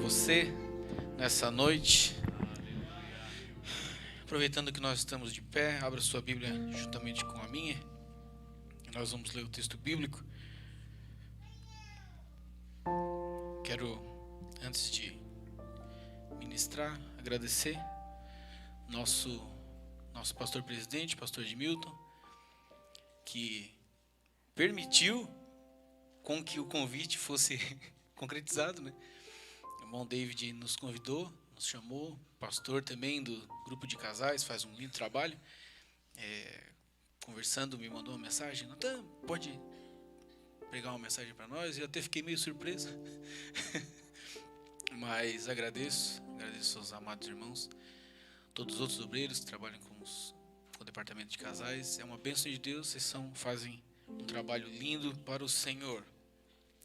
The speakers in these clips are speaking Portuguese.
você nessa noite. Aproveitando que nós estamos de pé, abra sua Bíblia juntamente com a minha. Nós vamos ler o texto bíblico. Quero, antes de ministrar, agradecer nosso pastor presidente, pastor Edmilton, que permitiu com que o convite fosse concretizado, né? O irmão David nos convidou, nos chamou, pastor também do grupo de casais, faz um lindo trabalho. Conversando, me mandou uma mensagem: Natan, pode pregar uma mensagem para nós? Eu até fiquei meio surpreso, mas agradeço aos amados irmãos, todos os outros obreiros que trabalham com o departamento de casais. É uma bênção de Deus, vocês fazem um trabalho lindo para o Senhor.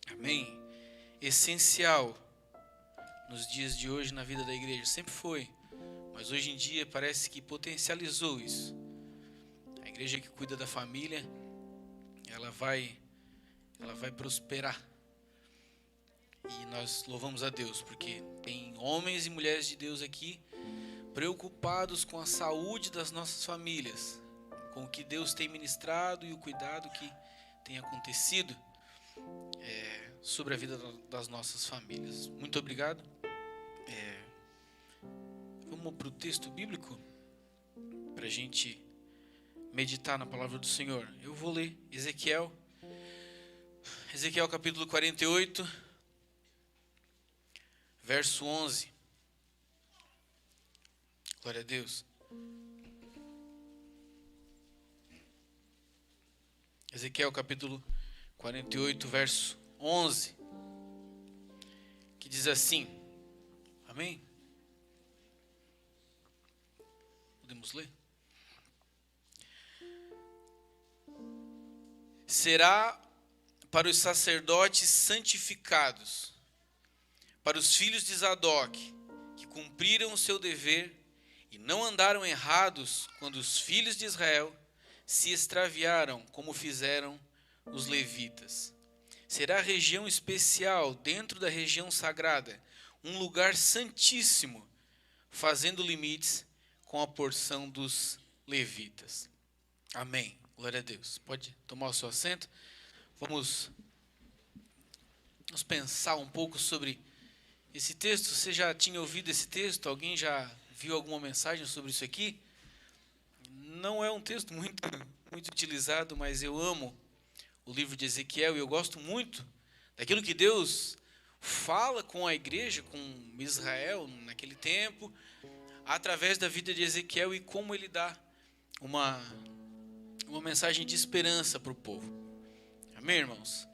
Amém? Essencial nos dias de hoje na vida da igreja, sempre foi, mas hoje em dia parece que potencializou isso. A igreja que cuida da família, ela vai prosperar. E nós louvamos a Deus, porque tem homens e mulheres de Deus aqui preocupados com a saúde das nossas famílias, com o que Deus tem ministrado e o cuidado que tem acontecido sobre a vida das nossas famílias. Muito obrigado. Vamos para o texto bíblico para a gente meditar na palavra do Senhor. Eu vou ler Ezequiel capítulo 48, verso 11. Glória a Deus. Ezequiel capítulo 48, verso 11, que diz assim, amém? Podemos ler? Será para os sacerdotes santificados, para os filhos de Zadok, que cumpriram o seu dever e não andaram errados quando os filhos de Israel se extraviaram, como fizeram os levitas. Será região especial dentro da região sagrada, um lugar santíssimo, fazendo limites com a porção dos levitas. Amém. Glória a Deus. Pode tomar o seu assento. Vamos pensar um pouco sobre esse texto. Você já tinha ouvido esse texto? Alguém já viu alguma mensagem sobre isso aqui? Não é um texto muito utilizado, mas eu amo o livro de Ezequiel e eu gosto muito daquilo que Deus fala com a igreja, com Israel naquele tempo, através da vida de Ezequiel, e como ele dá uma mensagem de esperança para o povo. Amém, irmãos?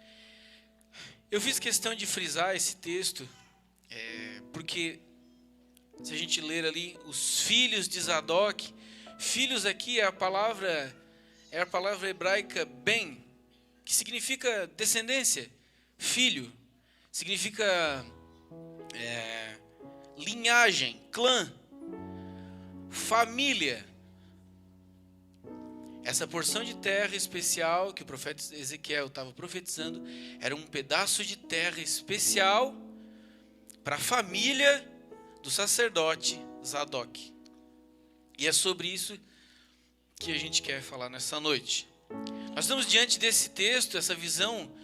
Eu fiz questão de frisar esse texto, porque se a gente ler ali, os filhos de Zadok, filhos aqui é a palavra hebraica ben, que significa descendência, filho, significa linhagem, clã, família. Essa porção de terra especial que o profeta Ezequiel estava profetizando era um pedaço de terra especial para a família do sacerdote Zadok. E é sobre isso que a gente quer falar nessa noite. Nós estamos diante desse texto, essa visão,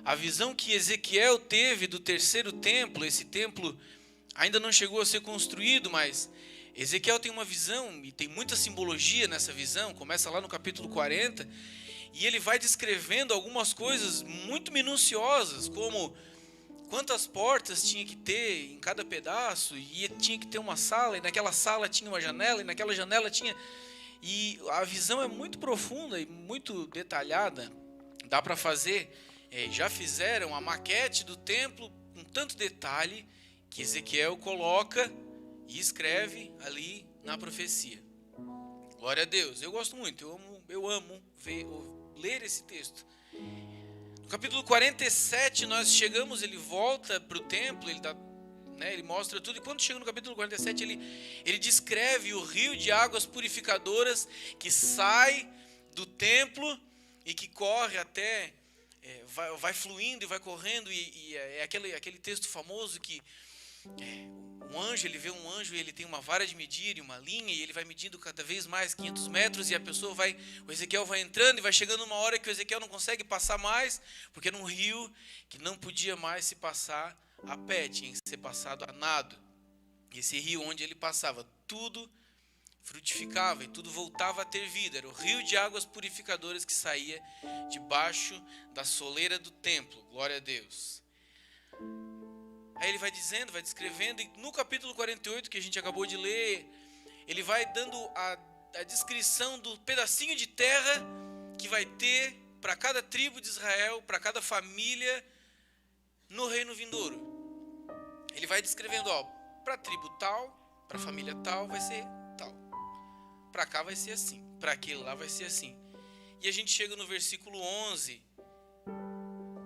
a visão que Ezequiel teve do terceiro templo. Esse templo ainda não chegou a ser construído, mas Ezequiel tem uma visão e tem muita simbologia nessa visão. Começa lá no capítulo 40 e ele vai descrevendo algumas coisas muito minuciosas, como quantas portas tinha que ter em cada pedaço, e tinha que ter uma sala, e naquela sala tinha uma janela, e naquela janela tinha... E a visão é muito profunda e muito detalhada. Dá para fazer, já fizeram a maquete do templo com tanto detalhe que Ezequiel coloca e escreve ali na profecia. Glória a Deus. Eu gosto muito, eu amo ler esse texto. No capítulo 47 nós chegamos, ele volta para o templo, ele mostra tudo, e quando chega no capítulo 47 ele descreve o rio de águas purificadoras que sai do templo e que corre até, vai fluindo e vai correndo, e é aquele texto famoso que um anjo, ele vê um anjo e ele tem uma vara de medir e uma linha, e ele vai medindo cada vez mais 500 metros, e o Ezequiel vai entrando e vai chegando uma hora que o Ezequiel não consegue passar mais, porque era um rio que não podia mais se passar a pé, tinha que ser passado a nado. Esse rio onde ele passava, tudo frutificava e tudo voltava a ter vida. Era o rio de águas purificadoras que saía debaixo da soleira do templo. Glória a Deus. Aí ele vai dizendo, vai descrevendo, e no capítulo 48 que a gente acabou de ler, ele vai dando a descrição do pedacinho de terra que vai ter para cada tribo de Israel, para cada família no reino vindouro. Ele vai descrevendo, para a tribo tal, para a família tal vai ser tal, para cá vai ser assim, para aquele lá vai ser assim. E a gente chega no versículo 11,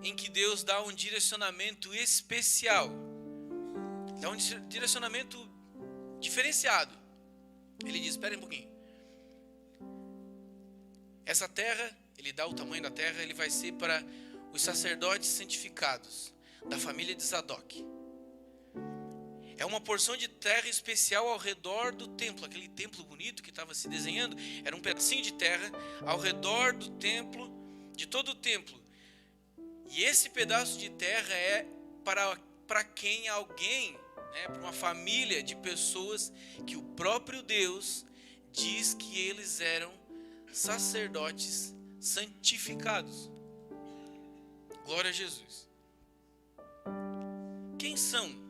em que Deus dá um direcionamento especial, dá um direcionamento diferenciado. Ele diz, espera um pouquinho, essa terra, ele dá o tamanho da terra, ele vai ser para os sacerdotes santificados, da família de Zadok. É uma porção de terra especial ao redor do templo, aquele templo bonito que estava se desenhando, era um pedacinho de terra ao redor do templo, de todo o templo. E esse pedaço de terra é para quem alguém, para uma família de pessoas que o próprio Deus diz que eles eram sacerdotes santificados. Glória a Jesus. Quem são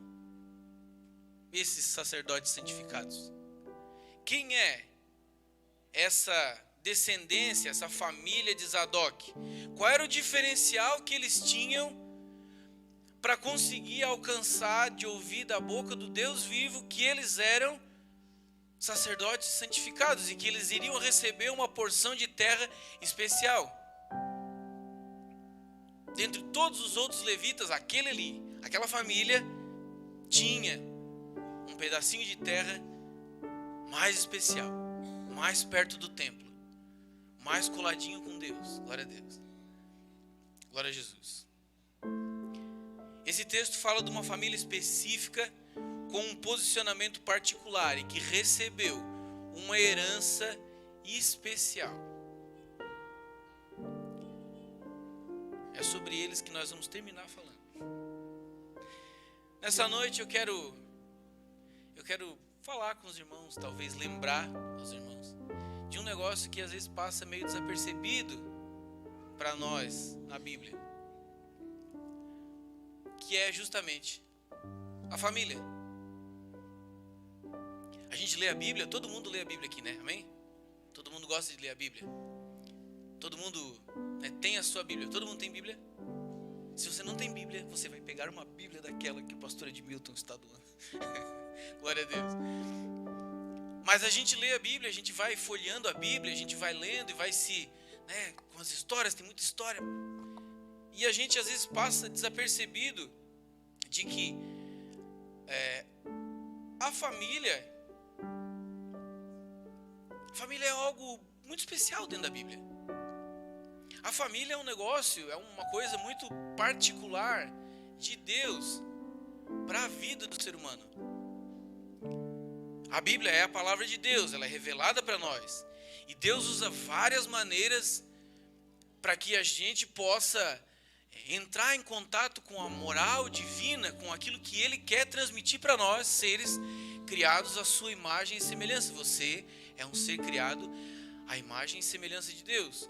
esses sacerdotes santificados? Quem é essa descendência, essa família de Zadok? Qual era o diferencial que eles tinham para conseguir alcançar de ouvir da boca do Deus vivo que eles eram sacerdotes santificados e que eles iriam receber uma porção de terra especial? Dentre todos os outros levitas, aquela família tinha um pedacinho de terra mais especial, mais perto do templo, mais coladinho com Deus. Glória a Deus. Glória a Jesus. Esse texto fala de uma família específica com um posicionamento particular e que recebeu uma herança especial. É sobre eles que nós vamos terminar falando. Nessa noite eu quero falar com os irmãos, talvez lembrar aos irmãos de um negócio que às vezes passa meio desapercebido para nós na Bíblia, que é justamente a família. A gente lê a Bíblia, todo mundo lê a Bíblia aqui, né? Amém? Todo mundo gosta de ler a Bíblia. Todo mundo tem a sua Bíblia. Todo mundo tem Bíblia? Se você não tem Bíblia, você vai pegar uma Bíblia daquela que o pastor Edmilton está doando. Glória a Deus. Mas a gente lê a Bíblia, a gente vai folheando a Bíblia, a gente vai lendo e vai com as histórias, tem muita história. E a gente às vezes passa desapercebido de que a família é algo muito especial dentro da Bíblia. A família é um negócio, é uma coisa muito particular de Deus para a vida do ser humano. A Bíblia é a palavra de Deus, ela é revelada para nós. E Deus usa várias maneiras para que a gente possa entrar em contato com a moral divina, com aquilo que Ele quer transmitir para nós, seres criados à sua imagem e semelhança. Você é um ser criado à imagem e semelhança de Deus.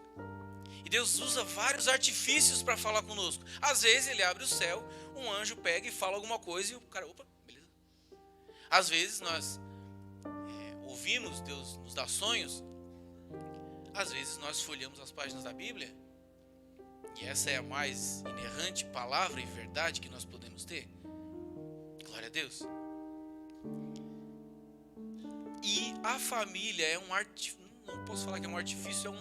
E Deus usa vários artifícios para falar conosco. Às vezes Ele abre o céu, um anjo pega e fala alguma coisa e o cara, opa, beleza. Às vezes nós ouvimos, Deus nos dá sonhos. Às vezes nós folheamos as páginas da Bíblia, e essa é a mais inerrante palavra e verdade que nós podemos ter. Glória a Deus. E a família é não posso falar que é um artifício,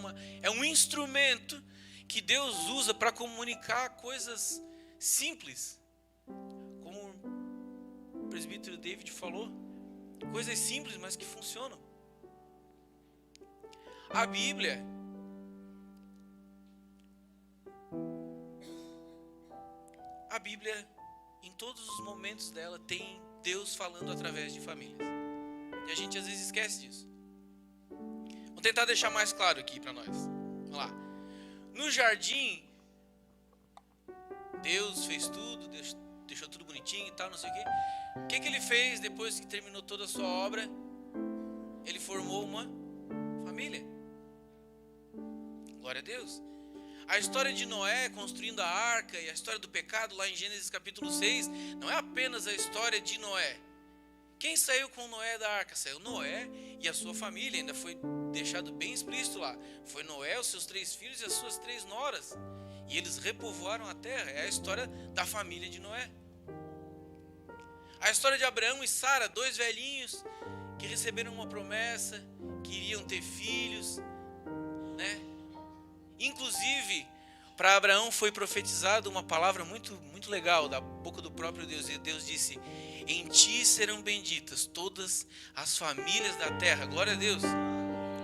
é um instrumento que Deus usa para comunicar coisas simples, como o presbítero David falou, coisas simples, mas que funcionam. A Bíblia em todos os momentos dela tem Deus falando através de famílias. E a gente às vezes esquece disso. Vou tentar deixar mais claro aqui para nós. Vamos lá. No jardim, Deus fez tudo, deixou tudo bonitinho e tal, não sei o quê. O que ele fez depois que terminou toda a sua obra? Ele formou uma família. Glória a Deus. A história de Noé construindo a arca e a história do pecado lá em Gênesis capítulo 6 não é apenas a história de Noé. Quem saiu com Noé da arca? Saiu Noé e a sua família, ainda foi deixado bem explícito lá. Foi Noé, os seus 3 filhos e as suas 3 noras. E eles repovoaram a terra. É a história da família de Noé. A história de Abraão e Sara, 2 velhinhos que receberam uma promessa, que iriam ter filhos, né? Inclusive, para Abraão foi profetizada uma palavra muito, muito legal da boca do próprio Deus. E Deus disse: em ti serão benditas todas as famílias da terra. Glória a Deus.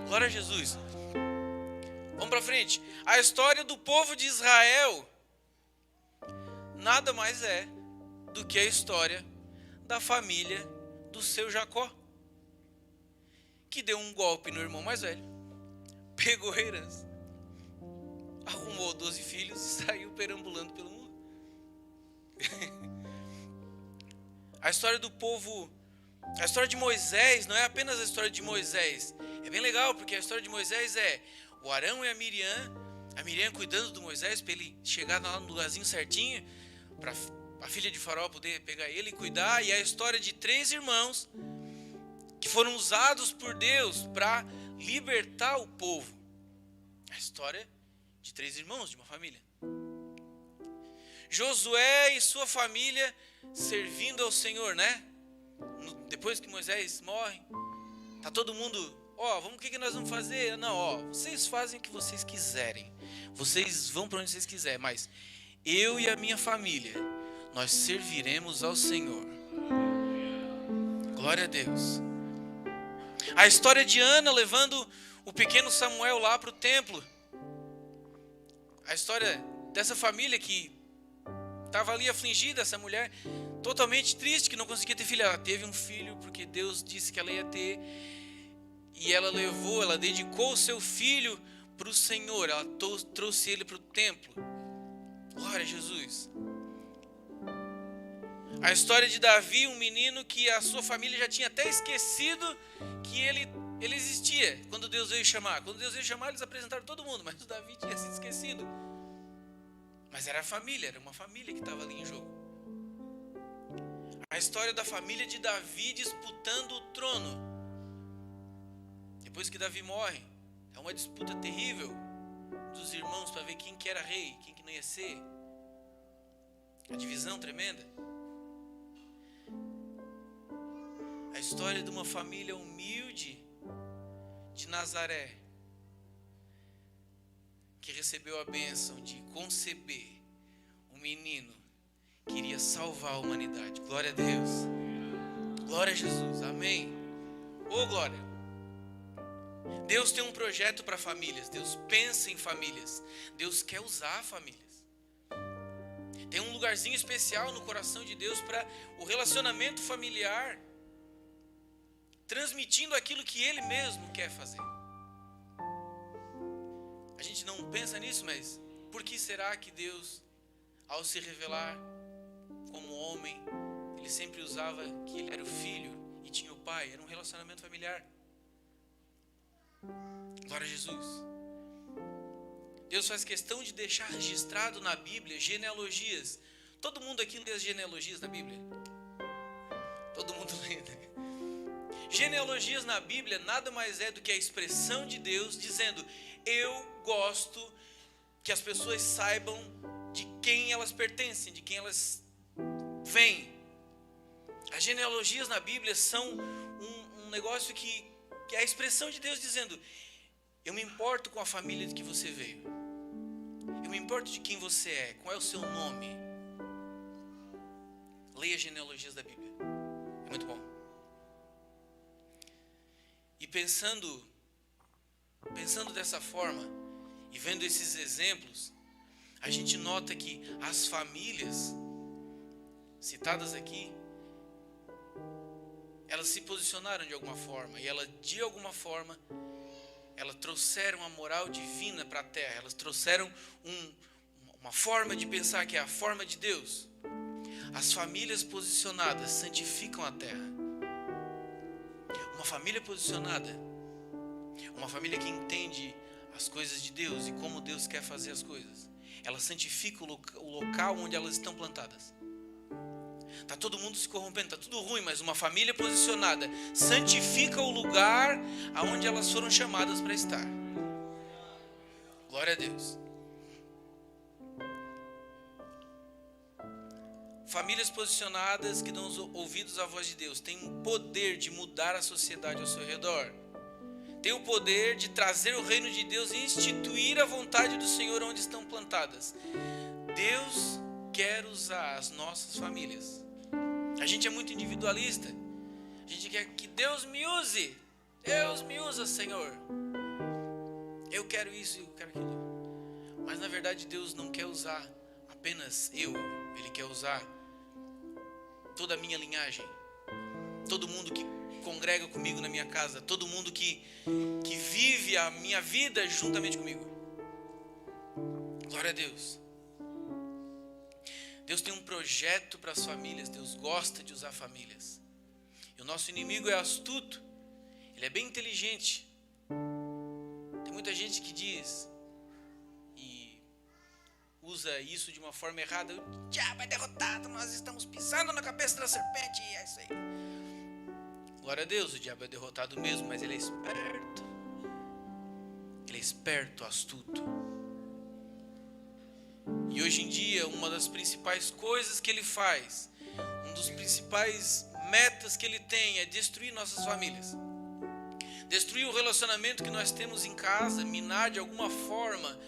Glória a Jesus. Vamos para frente. A história do povo de Israel nada mais é do que a história da família do seu Jacó, que deu um golpe no irmão mais velho, pegou a herança, arrumou 12 filhos e saiu perambulando pelo mundo. A história do povo, a história de Moisés não é apenas a história de Moisés. É bem legal, porque a história de Moisés é o Arão e a Miriam cuidando do Moisés para ele chegar lá no lugarzinho certinho, para a filha de Faraó poder pegar ele e cuidar. E a história de 3 irmãos que foram usados por Deus para libertar o povo. A história de 3 irmãos de uma família. Josué e sua família servindo ao Senhor, né? Depois que Moisés morre, tá todo mundo, o que nós vamos fazer? Não, vocês fazem o que vocês quiserem. Vocês vão para onde vocês quiserem, mas eu e a minha família, nós serviremos ao Senhor. Glória a Deus. A história de Ana levando o pequeno Samuel lá para o templo. A história dessa família que estava ali afligida, essa mulher totalmente triste, que não conseguia ter filho. Ela teve um filho porque Deus disse que ela ia ter. E ela dedicou o seu filho para o Senhor. Ela trouxe ele para o templo. Glória a Jesus. A história de Davi, um menino que a sua família já tinha até esquecido que ele existia quando Deus veio chamar. Quando Deus veio chamar, eles apresentaram todo mundo, mas o Davi tinha sido esquecido. Mas era a família, era uma família que estava ali em jogo. A história da família de Davi disputando o trono. Depois que Davi morre, é uma disputa terrível dos irmãos para ver quem que era rei, quem que não ia ser. A divisão tremenda. A história de uma família humilde de Nazaré, que recebeu a bênção de conceber um menino que iria salvar a humanidade. Glória a Deus. Glória a Jesus. Amém. Ô glória. Deus tem um projeto para famílias. Deus pensa em famílias. Deus quer usar famílias. Tem um lugarzinho especial no coração de Deus para o relacionamento familiar, transmitindo aquilo que Ele mesmo quer fazer. A gente não pensa nisso, mas por que será que Deus, ao se revelar como homem, Ele sempre usava que Ele era o filho e tinha o pai? Era um relacionamento familiar. Glória a Jesus. Deus faz questão de deixar registrado na Bíblia genealogias. Todo mundo aqui lê as genealogias da Bíblia? Todo mundo lê, né? Genealogias na Bíblia nada mais é do que a expressão de Deus dizendo: eu gosto que as pessoas saibam de quem elas pertencem, de quem elas vêm. As genealogias na Bíblia são um negócio que é a expressão de Deus dizendo: eu me importo com a família de que você veio. Eu me importo de quem você é, qual é o seu nome. Leia as genealogias da Bíblia. É muito bom. E pensando dessa forma e vendo esses exemplos, a gente nota que as famílias citadas aqui elas se posicionaram de alguma forma. E elas, de alguma forma, elas trouxeram a moral divina para a terra. Elas trouxeram uma forma de pensar que é a forma de Deus. As famílias posicionadas santificam a terra. Uma família posicionada, uma família que entende as coisas de Deus e como Deus quer fazer as coisas, ela santifica o local onde elas estão plantadas. Está todo mundo se corrompendo, está tudo ruim, mas uma família posicionada santifica o lugar aonde elas foram chamadas para estar. Glória a Deus. Famílias posicionadas que dão ouvidos à voz de Deus têm o poder de mudar a sociedade ao seu redor. Tem o poder de trazer o reino de Deus e instituir a vontade do Senhor onde estão plantadas. Deus quer usar as nossas famílias. A gente é muito individualista. A gente quer que Deus me use. Deus me usa, Senhor. Eu quero isso, eu quero aquilo. Mas na verdade Deus não quer usar apenas eu. Ele quer usar toda a minha linhagem. Todo mundo que congrega comigo na minha casa. Todo mundo que vive a minha vida juntamente comigo. Glória a Deus. Deus tem um projeto para as famílias. Deus gosta de usar famílias. E o nosso inimigo é astuto. Ele é bem inteligente. Tem muita gente que diz e usa isso de uma forma errada. O diabo é derrotado, nós estamos pisando na cabeça da serpente e é isso aí. Glória a Deus, o diabo é derrotado mesmo, mas ele é esperto. Ele é esperto, astuto. E hoje em dia, uma das principais coisas que ele faz, um dos principais metas que ele tem é destruir nossas famílias. Destruir o relacionamento que nós temos em casa, minar de alguma forma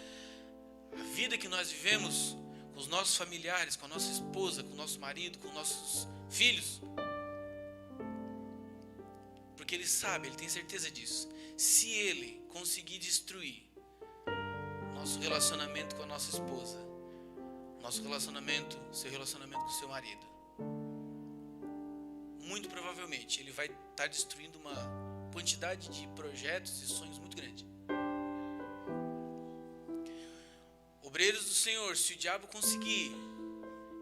a vida que nós vivemos com os nossos familiares, com a nossa esposa, com o nosso marido, com nossos filhos. Porque ele sabe, ele tem certeza disso. Se ele conseguir destruir nosso relacionamento com a nossa esposa, nosso relacionamento, seu relacionamento com o seu marido, muito provavelmente ele vai estar destruindo uma quantidade de projetos e sonhos muito grande. Obreiros do Senhor, se o diabo conseguir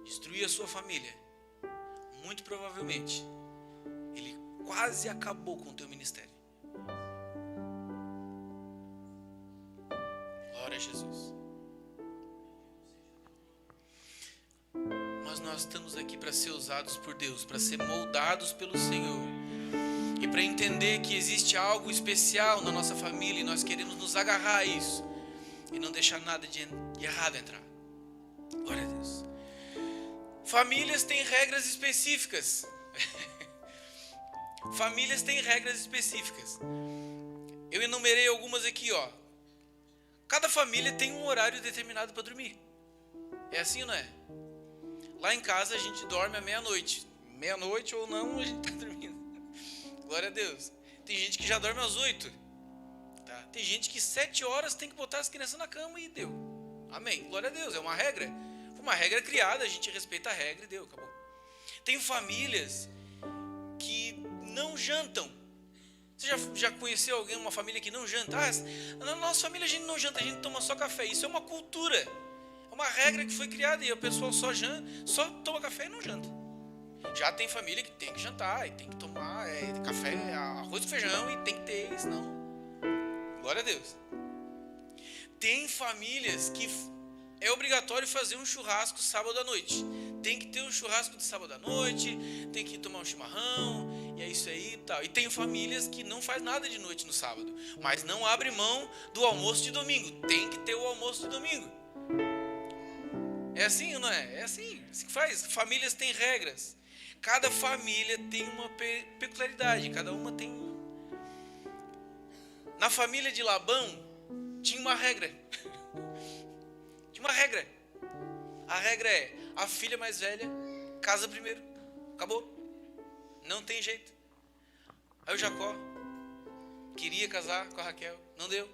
destruir a sua família, muito provavelmente ele quase acabou com o teu ministério. Glória a Jesus. Mas nós estamos aqui para ser usados por Deus, para ser moldados pelo Senhor. E para entender que existe algo especial na nossa família e nós queremos nos agarrar a isso. E não deixar nada de errado entrar. Glória a Deus. Famílias têm regras específicas. Famílias têm regras específicas. Eu enumerei algumas aqui, ó. Cada família tem um horário determinado para dormir. É assim ou não é? Lá em casa a gente dorme à meia-noite. Meia-noite ou não, a gente está dormindo. Glória a Deus. Tem gente que já dorme às 8. Tá? Tem gente que 7 horas tem que botar as crianças na cama e deu. Amém. Glória a Deus. É uma regra. Foi uma regra criada, a gente respeita a regra e deu. Acabou. Tem famílias que não jantam. Você já conheceu alguém, uma família que não janta? Na nossa família a gente não janta, a gente toma só café. Isso é uma cultura. É uma regra que foi criada e o pessoal só toma café e não janta. Já tem família que tem que jantar e tem que tomar café, arroz com feijão e tem que ter, senão... Glória a Deus. Tem famílias que é obrigatório fazer um churrasco sábado à noite. Tem que ter um churrasco de sábado à noite, tem que tomar um chimarrão, e é isso aí e tal. E tem famílias que não faz nada de noite no sábado, mas não abre mão do almoço de domingo. Tem que ter o almoço de domingo. É assim ou não é? É assim que faz. Famílias têm regras. Cada família tem uma peculiaridade, cada uma tem... Na família de Labão, tinha uma regra. Tinha uma regra. A regra é, a filha mais velha casa primeiro. Acabou. Não tem jeito. Aí o Jacó queria casar com a Raquel. Não deu.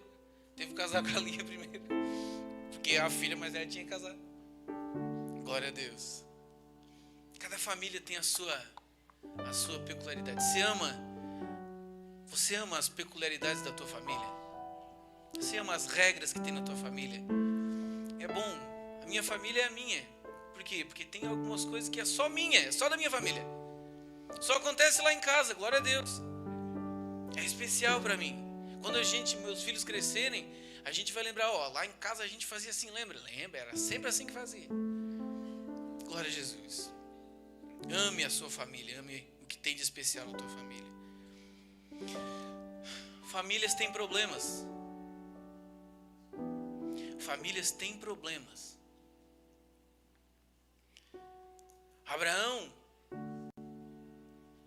Teve que casar com a Lia primeiro. Porque a filha mais velha tinha que casar. Glória a Deus. Cada família tem a sua a sua peculiaridade. Você ama as peculiaridades da tua família? Você ama as regras que tem na tua família? É bom, a minha família é a minha. Por quê? Porque tem algumas coisas que é só minha, é só da minha família. Só acontece lá em casa, glória a Deus. É especial para mim. Quando meus filhos crescerem, a gente vai lembrar, lá em casa a gente fazia assim, lembra? Lembra, era sempre assim que fazia. Glória a Jesus. Ame a sua família, ame o que tem de especial na tua família. Famílias têm problemas. Famílias têm problemas. Abraão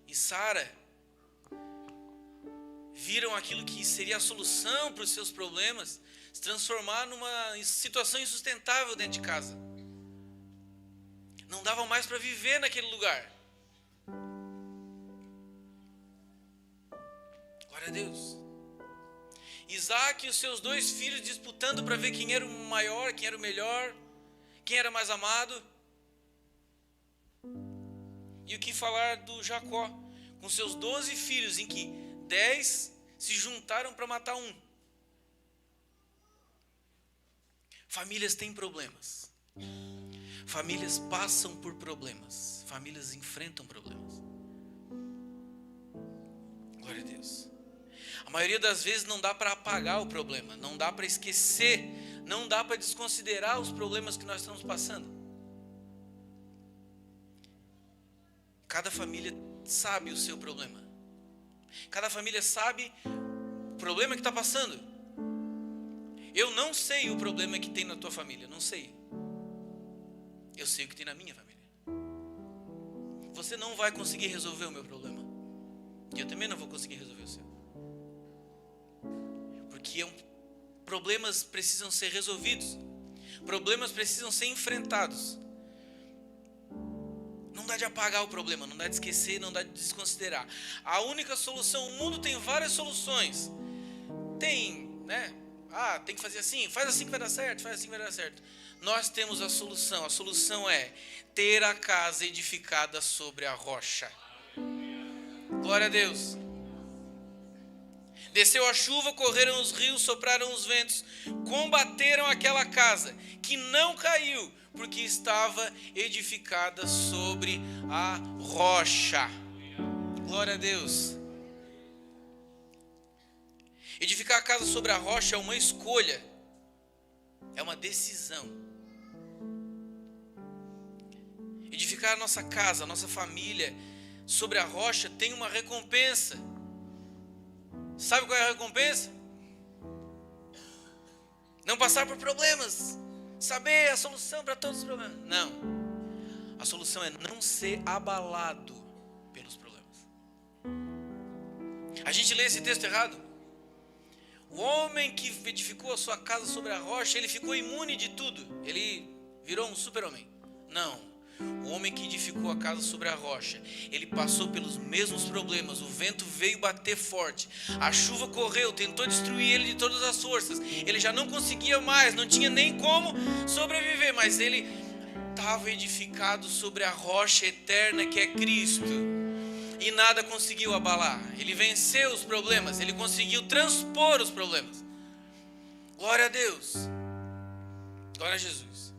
e Sara viram aquilo que seria a solução para os seus problemas se transformar numa situação insustentável dentro de casa. Não davam mais para viver naquele lugar. Glória a Deus. Isaac e os seus 2 filhos disputando para ver quem era o maior, quem era o melhor, quem era mais amado. E o que falar do Jacó, com seus 12 filhos, em que 10 se juntaram para matar um. Famílias têm problemas. Famílias passam por problemas. Famílias enfrentam problemas. Glória a Deus. A maioria das vezes não dá para apagar o problema, não dá para esquecer, não dá para desconsiderar os problemas que nós estamos passando. Cada família sabe o seu problema. Cada família sabe o problema que está passando. Eu não sei o problema que tem na tua família, não sei. Eu sei o que tem na minha família. Você não vai conseguir resolver o meu problema. E eu também não vou conseguir resolver o seu. Porque problemas precisam ser resolvidos. Problemas precisam ser enfrentados. Não dá de apagar o problema, não dá de esquecer, não dá de desconsiderar. A única solução, o mundo tem várias soluções. Tem, né? Tem que fazer assim, faz assim que vai dar certo, faz assim que vai dar certo. Nós temos a solução é ter a casa edificada sobre a rocha. Glória a Deus. Desceu a chuva, correram os rios, sopraram os ventos, combateram aquela casa, que não caiu, porque estava edificada sobre a rocha. Glória a Deus. Edificar a casa sobre a rocha é uma escolha, é uma decisão. Edificar a nossa casa, a nossa família sobre a rocha tem uma recompensa. Sabe qual é a recompensa? Não passar por problemas, saber a solução para todos os problemas. Não. A solução é não ser abalado pelos problemas. A gente lê esse texto errado. O homem que edificou a sua casa sobre a rocha, ele ficou imune de tudo. Ele virou um super-homem. Não. O homem que edificou a casa sobre a rocha, ele passou pelos mesmos problemas. O vento veio bater forte, a chuva correu, tentou destruir ele de todas as forças. Ele já não conseguia mais, não tinha nem como sobreviver, mas ele estava edificado sobre a rocha eterna que é Cristo. E nada conseguiu abalar. Ele venceu os problemas, ele conseguiu transpor os problemas. Glória a Deus. Glória a Jesus.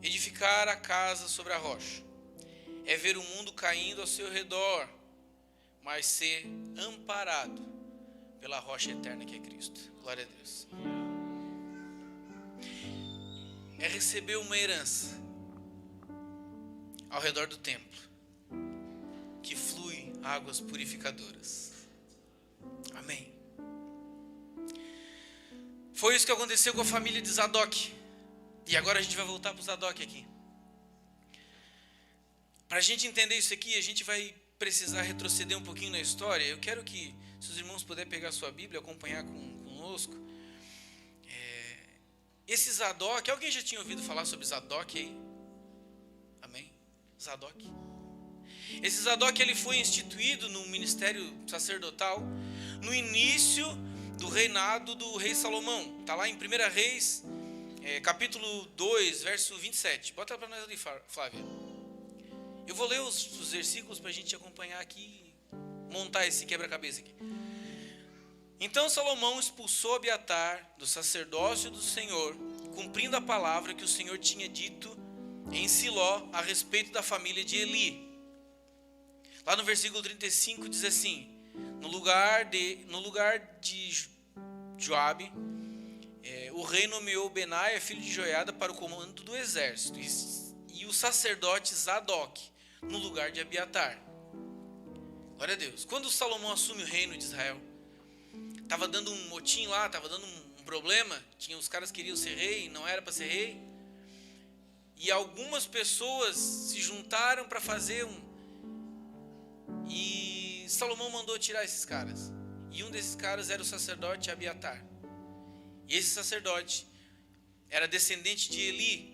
Edificar a casa sobre a rocha é ver o mundo caindo ao seu redor, mas ser amparado pela rocha eterna que é Cristo. Glória a Deus. É receber uma herança ao redor do templo, que flui águas purificadoras. Amém. Foi isso que aconteceu com a família de Zadok. E agora a gente vai voltar para o Zadok aqui. Para a gente entender isso aqui, a gente vai precisar retroceder um pouquinho na história. Eu quero que, se os irmãos puderem pegar a sua Bíblia e acompanhar conosco. Esse Zadok, alguém já tinha ouvido falar sobre Zadok aí? Amém? Zadok. Esse Zadok, ele foi instituído no ministério sacerdotal no início do reinado do rei Salomão. Está lá em 1 Reis, capítulo 2, verso 27. Bota para nós ali, Flávia. Eu vou ler os versículos para a gente acompanhar aqui, montar esse quebra-cabeça aqui. Então Salomão expulsou Abiatar do sacerdócio do Senhor, cumprindo a palavra que o Senhor tinha dito em Siló a respeito da família de Eli. Lá no versículo 35 diz assim: no lugar de Joabe, o rei nomeou Benaia, filho de Joiada, para o comando do exército, e o sacerdote Zadok no lugar de Abiatar. Glória a Deus. Quando Salomão assume o reino de Israel, estava dando um motim lá, estava dando um problema. Os caras queriam ser rei, não era para ser rei. E algumas pessoas se juntaram para fazer E Salomão mandou tirar esses caras. E um desses caras era o sacerdote Abiatar. E esse sacerdote era descendente de Eli.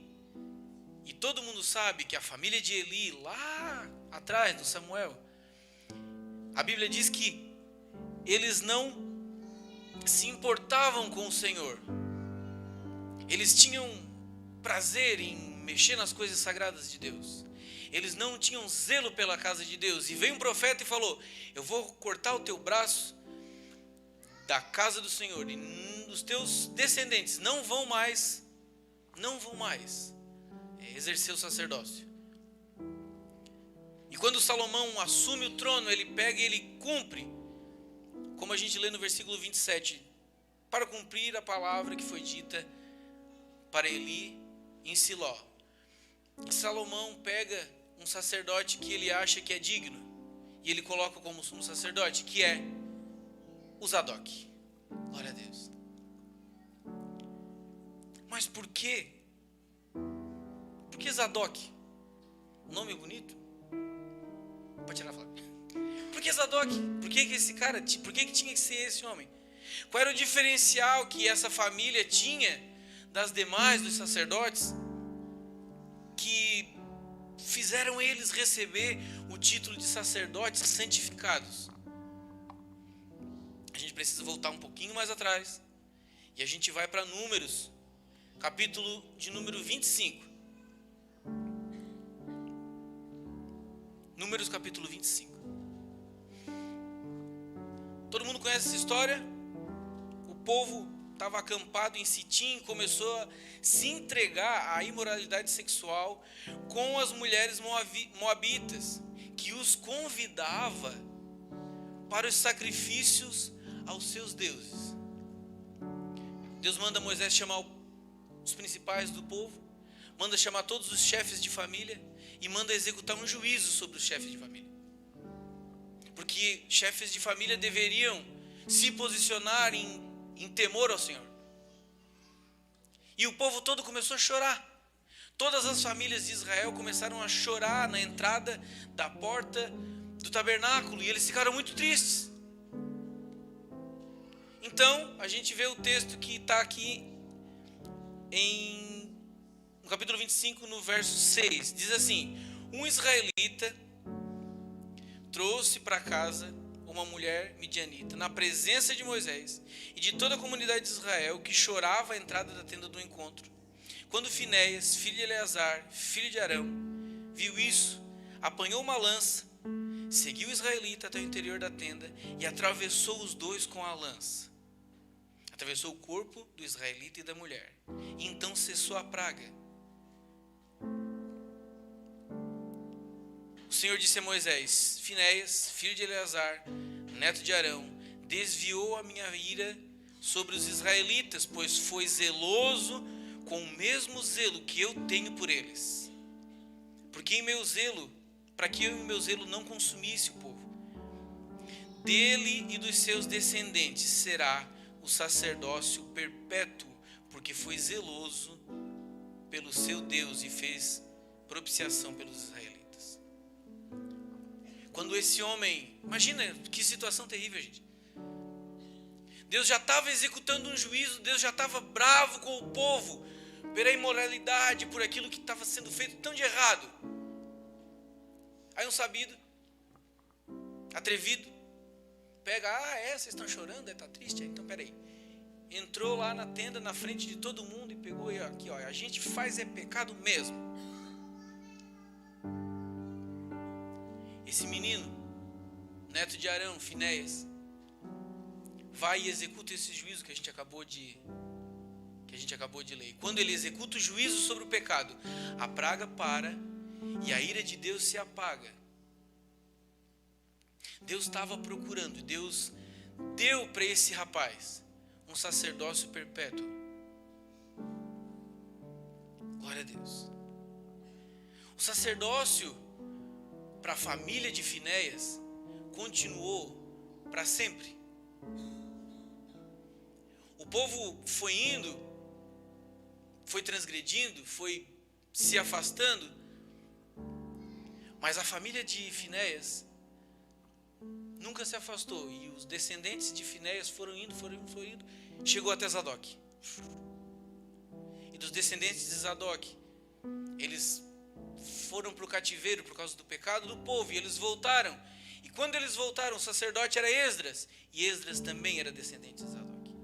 E todo mundo sabe que a família de Eli, lá atrás do Samuel, a Bíblia diz que eles não se importavam com o Senhor. Eles tinham prazer em mexer nas coisas sagradas de Deus. Eles não tinham zelo pela casa de Deus. E veio um profeta e falou: eu vou cortar o teu braço da casa do Senhor, e os teus descendentes não vão mais exercer o sacerdócio. E quando Salomão assume o trono, ele pega e ele cumpre, como a gente lê no versículo 27, para cumprir a palavra que foi dita para Eli em Siló. E Salomão pega um sacerdote que ele acha que é digno, e ele coloca como sumo sacerdote, que é o Zadok. Glória a Deus. Mas por quê? Por que Zadok? O nome é bonito? Pode tirar a fala. Por que Zadok? Por que esse cara? Por que tinha que ser esse homem? Qual era o diferencial que essa família tinha das demais, dos sacerdotes, que fizeram eles receber o título de sacerdotes santificados? A gente precisa voltar um pouquinho mais atrás. E a gente vai para Números, capítulo de número 25. Números capítulo 25. Todo mundo conhece essa história? O povo estava acampado em Sitim, começou a se entregar à imoralidade sexual com as mulheres moabitas, que os convidava para os sacrifícios aos seus deuses. Deus manda Moisés chamar os principais do povo, manda chamar todos os chefes de família e manda executar um juízo sobre os chefes de família. Porque chefes de família deveriam se posicionar em temor ao Senhor. E o povo todo começou a chorar. Todas as famílias de Israel começaram a chorar na entrada da porta do tabernáculo, e eles ficaram muito tristes. Então, a gente vê o texto que está aqui no capítulo 25, no verso 6. Diz assim: um israelita trouxe para casa uma mulher midianita, na presença de Moisés e de toda a comunidade de Israel, que chorava à entrada da tenda do encontro. Quando Finéias, filho de Eleazar, filho de Arão, viu isso, apanhou uma lança, seguiu o israelita até o interior da tenda e atravessou os dois com a lança. Atravessou o corpo do israelita e da mulher, e então cessou a praga. O Senhor disse a Moisés: Finéias, filho de Eleazar, neto de Arão, desviou a minha ira sobre os israelitas, pois foi zeloso com o mesmo zelo que eu tenho por eles. Para que eu em meu zelo não consumisse o povo. Dele e dos seus descendentes será o sacerdócio perpétuo, porque foi zeloso pelo seu Deus e fez propiciação pelos israelitas. Quando esse homem, imagina que situação terrível, gente. Deus já estava executando um juízo, Deus já estava bravo com o povo pela imoralidade, por aquilo que estava sendo feito tão de errado. Aí um sabido, atrevido, pega, vocês estão chorando, está triste? Então peraí. Entrou lá na tenda, na frente de todo mundo, e pegou aqui, a gente faz pecado mesmo. esse menino, neto de Arão, Finéias, vai e executa esse juízo que a gente acabou de ler. E quando ele executa o juízo sobre o pecado, a praga para e a ira de Deus se apaga. Deus estava procurando, Deus deu para esse rapaz um sacerdócio perpétuo. Glória a Deus. O sacerdócio para a família de Finéias continuou para sempre. O povo foi indo, foi transgredindo, foi se afastando, mas a família de Finéias nunca se afastou, e os descendentes de Finéias foram indo, chegou até Zadok. E dos descendentes de Zadok, eles foram para o cativeiro por causa do pecado do povo, e eles voltaram. E quando eles voltaram, o sacerdote era Esdras, e Esdras também era descendente de Zadok,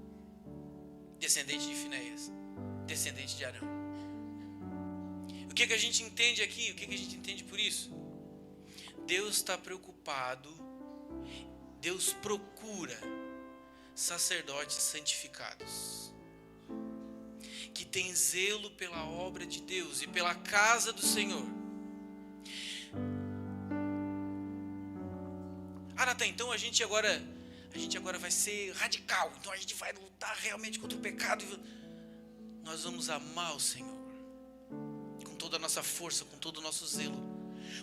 descendente de Finéias, descendente de Arão. O que a gente entende aqui? O que a gente entende por isso? Deus está preocupado, Deus procura sacerdotes santificados, que têm zelo pela obra de Deus e pela casa do Senhor. Natan, então a gente agora vai ser radical, então a gente vai lutar realmente contra o pecado. Nós vamos amar o Senhor com toda a nossa força, com todo o nosso zelo,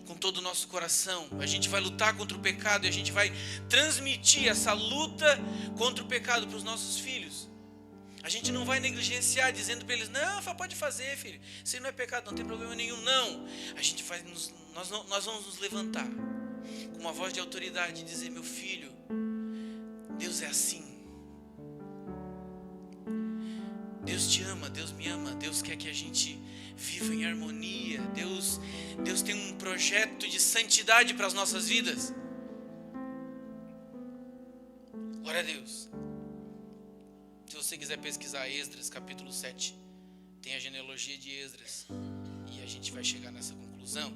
com todo o nosso coração. A gente vai lutar contra o pecado e a gente vai transmitir essa luta contra o pecado para os nossos filhos. A gente não vai negligenciar dizendo para eles: não, pode fazer, filho, isso não é pecado, não tem problema nenhum. Não, a gente vai nós vamos nos levantar com uma voz de autoridade e dizer: meu filho, Deus é assim. Deus te ama, Deus me ama, Deus quer que a gente viva em harmonia. Deus tem um projeto de santidade para as nossas vidas. Glória a Deus. Se você quiser pesquisar Esdras, capítulo 7, tem a genealogia de Esdras, e a gente vai chegar nessa conclusão.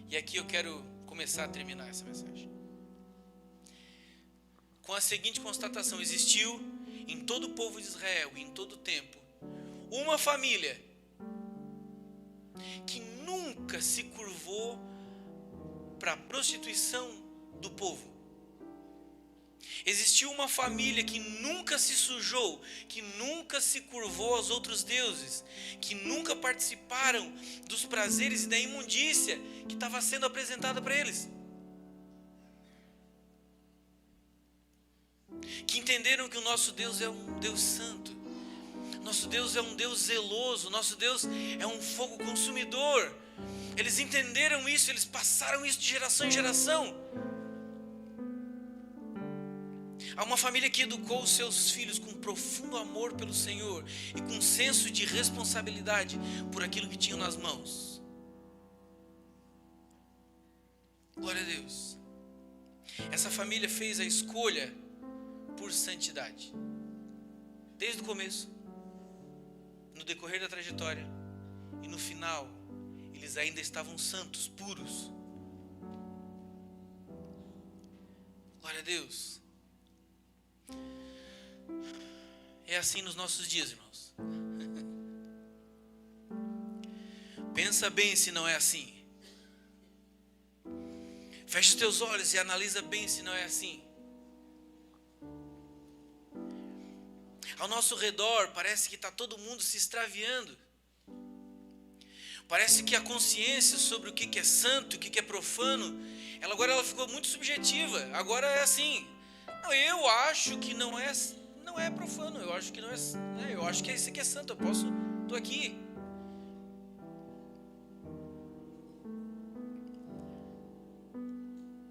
E aqui eu quero começar a terminar essa mensagem com a seguinte constatação: existiu em todo o povo de Israel e em todo o tempo uma família que nunca se curvou para a prostituição do povo. Existiu uma família que nunca se sujou, que nunca se curvou aos outros deuses, que nunca participaram dos prazeres e da imundícia que estava sendo apresentada para eles. Que entenderam que o nosso Deus é um Deus santo, nosso Deus é um Deus zeloso, nosso Deus é um fogo consumidor. Eles entenderam isso, eles passaram isso de geração em geração. Há uma família que educou os seus filhos com profundo amor pelo Senhor e com senso de responsabilidade por aquilo que tinham nas mãos. Glória a Deus. Essa família fez a escolha por santidade. Desde o começo, no decorrer da trajetória e no final, eles ainda estavam santos, puros. Glória a Deus. É assim nos nossos dias, irmãos. Pensa bem se não é assim. Fecha os teus olhos e analisa bem se não é assim. Ao nosso redor parece que está todo mundo se extraviando. Parece que a consciência sobre o que é santo, o que é profano, ela ficou muito subjetiva. Agora é assim: eu acho que não é profano, eu acho que não é, eu acho que isso aqui é santo, estou aqui.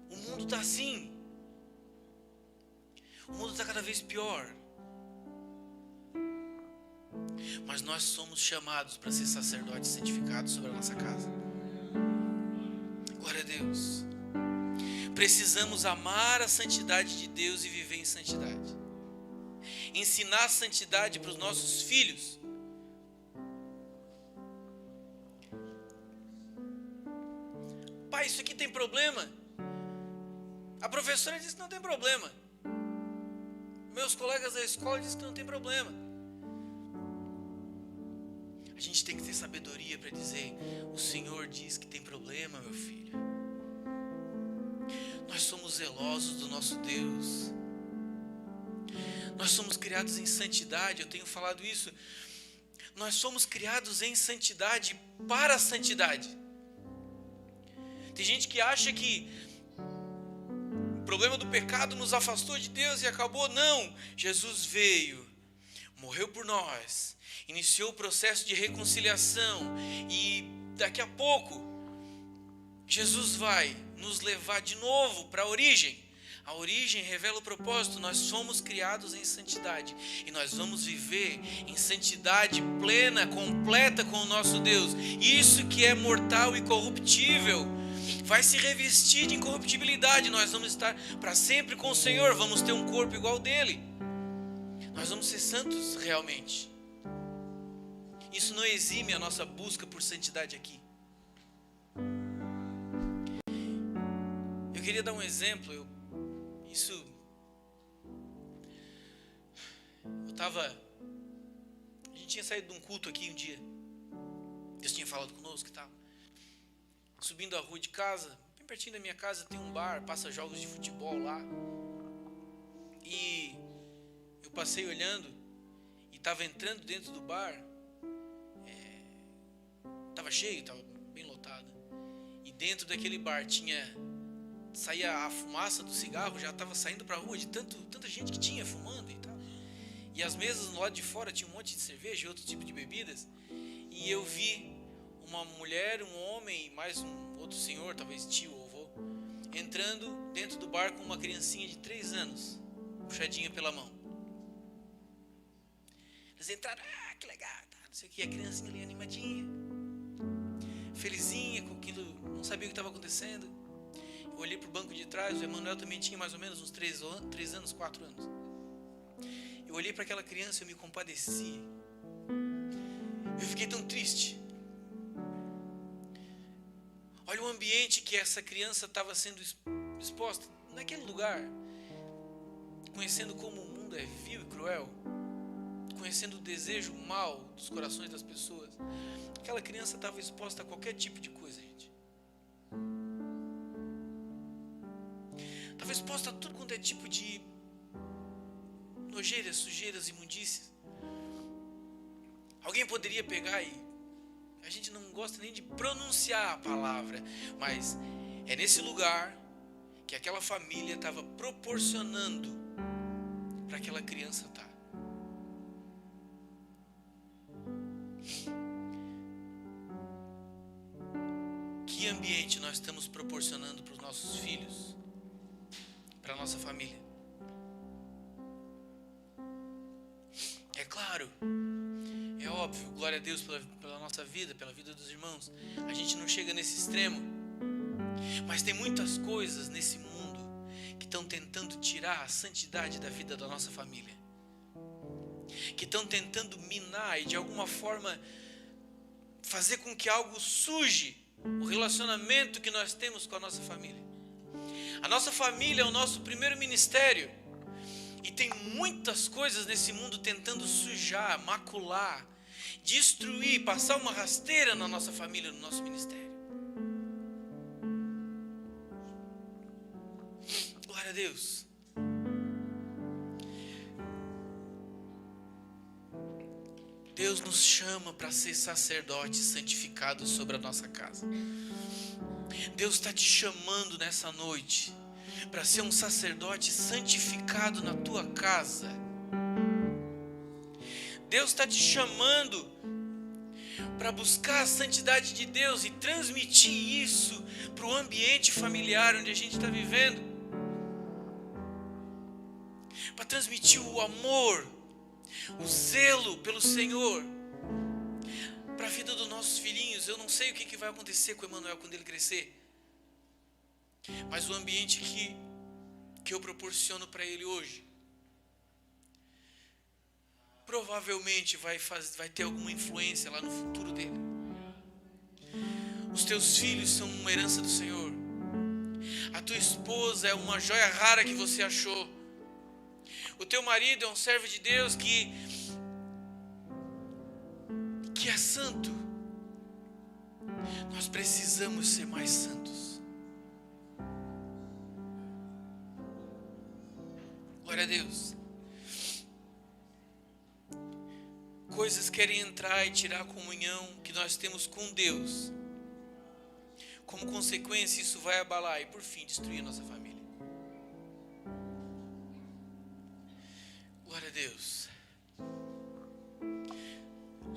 O mundo está assim. O mundo está cada vez pior. Mas nós somos chamados para ser sacerdotes santificados sobre a nossa casa. Glória a Deus. Precisamos amar a santidade de Deus e viver em santidade. Ensinar a santidade para os nossos filhos. Pai, isso aqui tem problema? professora disse que não tem problema. Meus colegas da escola dizem que não tem problema. A gente tem que ter sabedoria para dizer: o Senhor diz que tem problema, meu filho. Nós somos zelosos do nosso Deus. Nós somos criados em santidade, eu tenho falado isso. Nós somos criados em santidade para a santidade. Tem gente que acha que o problema do pecado nos afastou de Deus e acabou. Não, Jesus veio, morreu por nós, iniciou o processo de reconciliação e daqui a pouco Jesus vai nos levar de novo para a origem. A origem revela o propósito. Nós somos criados em santidade e nós vamos viver em santidade plena, completa com o nosso Deus. Isso que é mortal e corruptível vai se revestir de incorruptibilidade. Nós vamos estar para sempre com o Senhor, vamos ter um corpo igual dele. Nós vamos ser santos realmente. Isso não exime a nossa busca por santidade aqui. Eu queria dar um exemplo. A gente tinha saído de um culto aqui um dia. Deus tinha falado conosco e tal. Subindo a rua de casa, bem pertinho da minha casa tem um bar, passa jogos de futebol lá. E eu passei olhando e estava entrando dentro do bar. Estava cheio, estava bem lotado. E dentro daquele bar saía a fumaça do cigarro, já estava saindo para a rua de tanta gente que tinha fumando e tal. E as mesas no lado de fora tinha um monte de cerveja e outro tipo de bebidas. E eu vi uma mulher, um homem, mais um outro senhor, talvez tio ou avô, entrando dentro do bar com uma criancinha de 3 anos, puxadinha pela mão. Eles entraram, que legal, tá, não sei o que, a criancinha ali animadinha, felizinha com aquilo, não sabia o que estava acontecendo. Eu olhei para o banco de trás, o Emanuel também tinha mais ou menos uns 3 anos, 4 anos. Eu olhei para aquela criança e eu me compadeci. Eu fiquei tão triste. Olha o ambiente que essa criança estava sendo exposta naquele lugar, conhecendo como o mundo é vil e cruel, conhecendo o desejo mal dos corações das pessoas. Aquela criança estava exposta a qualquer tipo de coisa, gente. Estava exposta a tudo quanto é tipo de nojeiras, sujeiras, imundícias. Alguém poderia pegar e... A gente não gosta nem de pronunciar a palavra, mas é nesse lugar que aquela família estava proporcionando para aquela criança estar. Que ambiente nós estamos proporcionando para os nossos filhos, para a nossa família? É claro, é óbvio, glória a Deus pela nossa vida, pela vida dos irmãos. A gente não chega nesse extremo, mas tem muitas coisas nesse mundo que estão tentando tirar a santidade da vida da nossa família, que estão tentando minar e de alguma forma fazer com que algo suje o relacionamento que nós temos com a nossa família. A nossa família é o nosso primeiro ministério. E tem muitas coisas nesse mundo tentando sujar, macular, destruir, passar uma rasteira na nossa família, no nosso ministério. Glória a Deus. Deus nos chama para ser sacerdotes santificados sobre a nossa casa. Deus está te chamando nessa noite para ser um sacerdote santificado na tua casa. Deus está te chamando para buscar a santidade de Deus e transmitir isso para o ambiente familiar onde a gente está vivendo. Para transmitir o amor, o zelo pelo Senhor para a vida dos nossos filhinhos. Eu não sei o que vai acontecer com o Emanuel quando ele crescer, mas o ambiente que eu proporciono para ele hoje provavelmente vai ter alguma influência lá no futuro dele. Os teus filhos são uma herança do Senhor. A tua esposa é uma joia rara que você achou. O teu marido é um servo de Deus que é santo. Nós precisamos ser mais santos. Glória a Deus. Coisas querem entrar e tirar a comunhão que nós temos com Deus. Como consequência, isso vai abalar e, por fim, destruir a nossa família. Glória a Deus.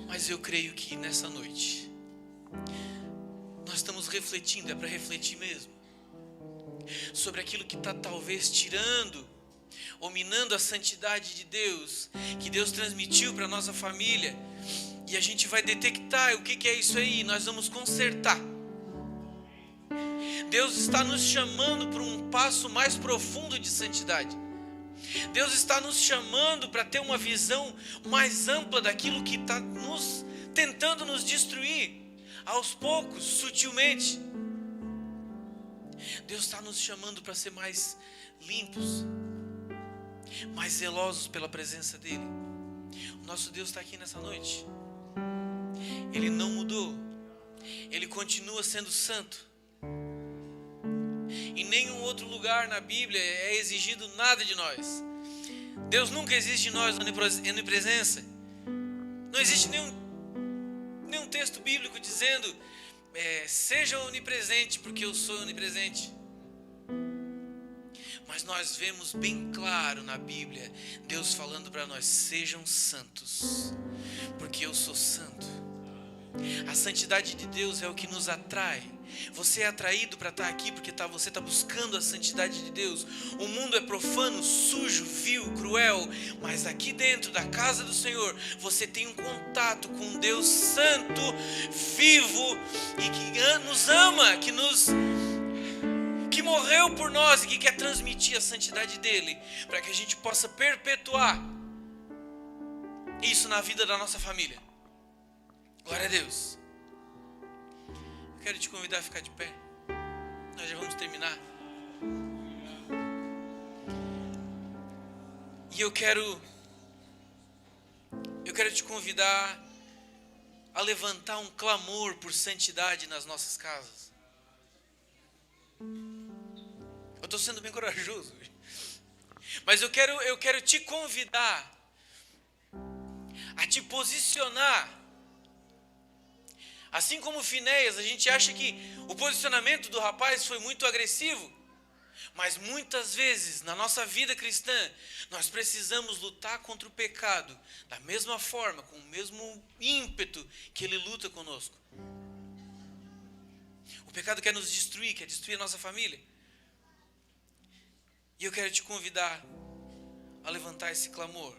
Mas eu creio que nessa noite nós estamos refletindo, é para refletir mesmo, sobre aquilo que está talvez tirando ou minando a santidade de Deus, que Deus transmitiu para a nossa família, e a gente vai detectar o que é isso aí, nós vamos consertar. Deus está nos chamando para um passo mais profundo de santidade. Deus está nos chamando para ter uma visão mais ampla daquilo que está tentando nos destruir, aos poucos, sutilmente. Deus está nos chamando para ser mais limpos, mais zelosos pela presença dEle. O nosso Deus está aqui nessa noite. Ele não mudou. Ele continua sendo santo. Em nenhum outro lugar na Bíblia é exigido nada de nós. Deus nunca exige de nós onipresença. Não existe nenhum texto bíblico dizendo seja onipresente porque eu sou onipresente. Mas nós vemos bem claro na Bíblia Deus falando para nós: sejam santos, porque eu sou santo. A santidade de Deus é o que nos atrai. Você é atraído para estar aqui porque você está buscando a santidade de Deus. O mundo é profano, sujo, vil, cruel, mas aqui dentro da casa do Senhor você tem um contato com um Deus santo, vivo e que nos ama, que morreu por nós e que quer transmitir a santidade dele, para que a gente possa perpetuar isso na vida da nossa família. Glória a Deus. Eu quero te convidar a ficar de pé. Nós já vamos terminar. E eu quero te convidar a levantar um clamor por santidade nas nossas casas. Eu estou sendo bem corajoso, mas eu quero te convidar a te posicionar. Assim como Finéias, a gente acha que o posicionamento do rapaz foi muito agressivo, mas muitas vezes na nossa vida cristã nós precisamos lutar contra o pecado da mesma forma, com o mesmo ímpeto que ele luta conosco. O pecado quer nos destruir, quer destruir a nossa família. E eu quero te convidar a levantar esse clamor.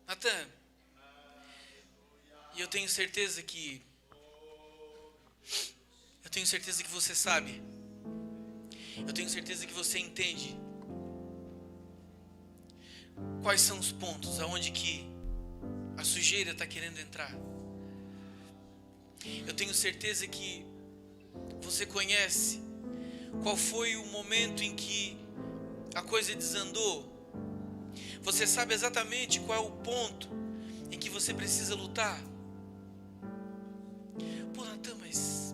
Natan, e eu tenho certeza que você sabe. Eu tenho certeza que você entende quais são os pontos aonde que a sujeira está querendo entrar. Eu tenho certeza que você conhece qual foi o momento em que a coisa desandou. Você sabe exatamente qual é o ponto em que você precisa lutar. Pô, Natan, mas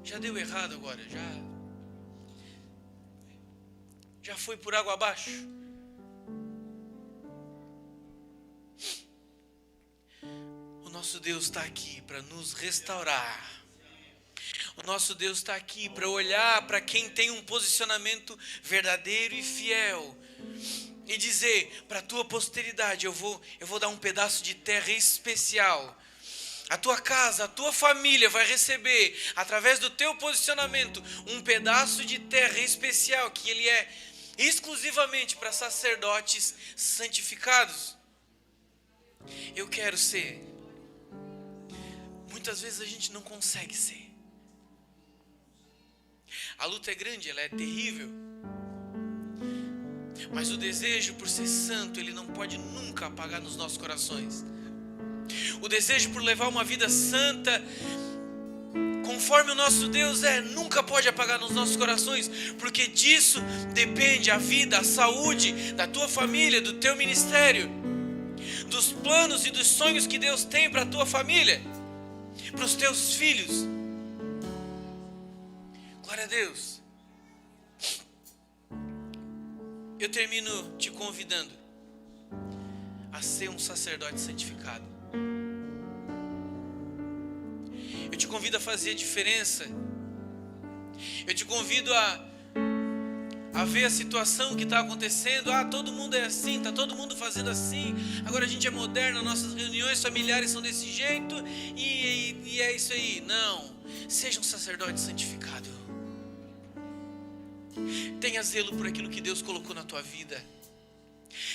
já deu errado agora, já foi por água abaixo. O nosso Deus está aqui para nos restaurar. O nosso Deus está aqui para olhar para quem tem um posicionamento verdadeiro e fiel e dizer para a tua posteridade: eu vou dar um pedaço de terra especial. A tua casa, a tua família vai receber, através do teu posicionamento, um pedaço de terra especial, que ele é exclusivamente para sacerdotes santificados. Eu quero ser. Muitas vezes a gente não consegue ser. A luta é grande, ela é terrível. Mas o desejo por ser santo, ele não pode nunca apagar nos nossos corações. O desejo por levar uma vida santa, com conforme o nosso Deus é, nunca pode apagar nos nossos corações, porque disso depende a vida, a saúde da tua família, do teu ministério, dos planos e dos sonhos que Deus tem para a tua família, para os teus filhos. Glória a Deus. Eu termino te convidando a ser um sacerdote santificado. Eu te convido a fazer a diferença. Eu te convido a ver a situação que está acontecendo. Todo mundo é assim, está todo mundo fazendo assim. Agora a gente é moderno, nossas reuniões familiares são desse jeito e é isso aí. Não, seja um sacerdote santificado. Tenha zelo por aquilo que Deus colocou na tua vida.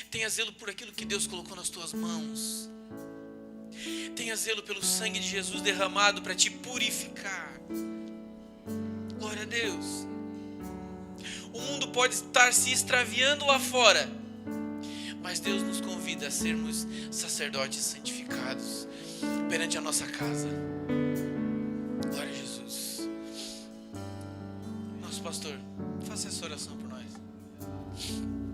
Tenha zelo por aquilo que Deus colocou nas tuas mãos. Tenha zelo pelo sangue de Jesus derramado para te purificar. Glória a Deus. O mundo pode estar se extraviando lá fora, mas Deus nos convida a sermos sacerdotes santificados perante a nossa casa. Glória a Jesus. Nosso pastor, faça essa oração por nós.